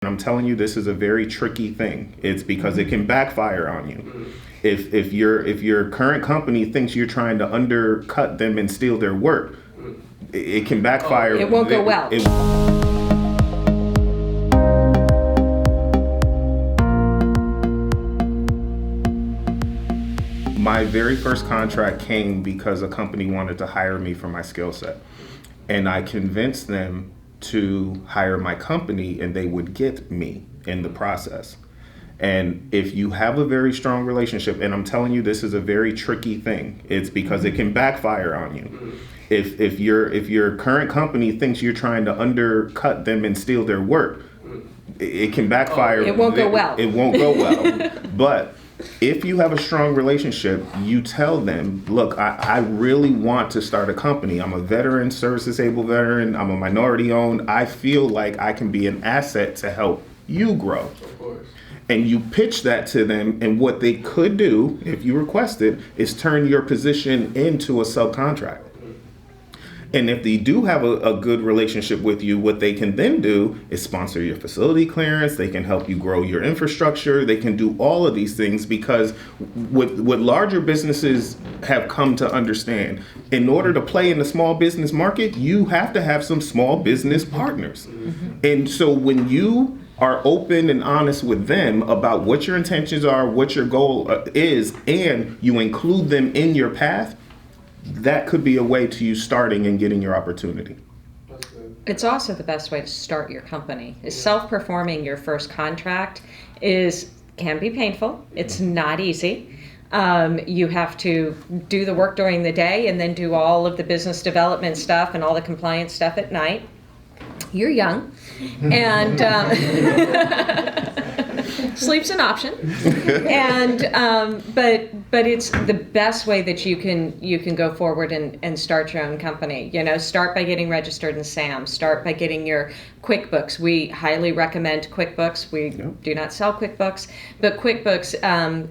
I'm telling you, this is a very tricky thing. It's because it can backfire on you. If your current company thinks you're trying to undercut them and steal their work, it can backfire. It won't go well. My very first contract came because a company wanted to hire me for my skill set. And I convinced them to hire my company and they would get me in the process. And if you have a very strong relationship, and I'm telling you, this is a very tricky thing. It's because it can backfire on you. If your current company thinks you're trying to undercut them and steal their work, it can backfire. It won't go well. It won't go well. But if you have a strong relationship, you tell them, look, I really want to start a company. I'm a veteran, service-disabled veteran. I'm a minority-owned. I feel like I can be an asset to help you grow. Of course. And you pitch that to them, and what they could do, if you request it, is turn your position into a subcontract. And if they do have a good relationship with you, what they can then do is sponsor your facility clearance. They can help you grow your infrastructure. They can do all of these things because what larger businesses have come to understand, in order to play in the small business market, you have to have some small business partners. And so when you are open and honest with them about what your intentions are, what your goal is, and you include them in your path, that could be a way to you starting and getting your opportunity. It's also the best way to start your company. Self-performing your first contract can be painful. It's not easy. You have to do the work during the day and then do all of the business development stuff and all the compliance stuff at night. You're young, and sleep's an option. And but it's the best way that you can go forward and start your own company. You know, start by getting registered in SAM. Start by getting your QuickBooks. We highly recommend QuickBooks. We do not sell QuickBooks, but QuickBooks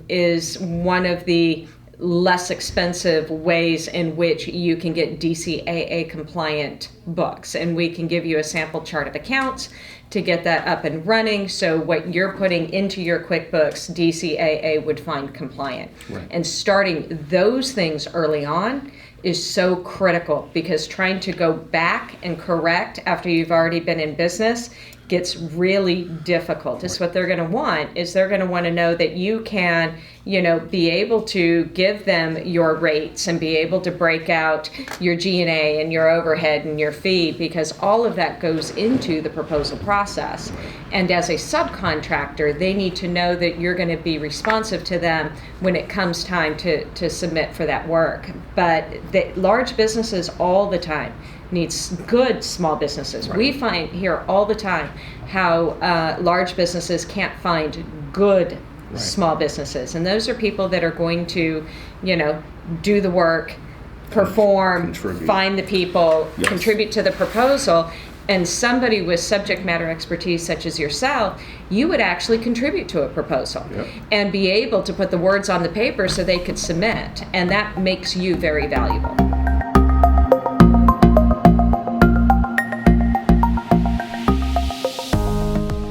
is one of the less expensive ways in which you can get DCAA compliant books. And we can give you a sample chart of accounts to get that up and running. So what you're putting into your QuickBooks, DCAA would find compliant. Right. And starting those things early on is so critical, because trying to go back and correct after you've already been in business gets really difficult. It's what they're going to want is they're going to want to know that you can, be able to give them your rates and be able to break out your G&A and your overhead and your fee, because all of that goes into the proposal process. And as a subcontractor, they need to know that you're going to be responsive to them when it comes time to submit for that work. But the large businesses all the time needs good small businesses. Right. We find here all the time how large businesses can't find good small businesses. And those are people that are going to, do the work, perform, find the people, contribute to the proposal. And somebody with subject matter expertise such as yourself, you would actually contribute to a proposal and be able to put the words on the paper so they could submit. And that makes you very valuable.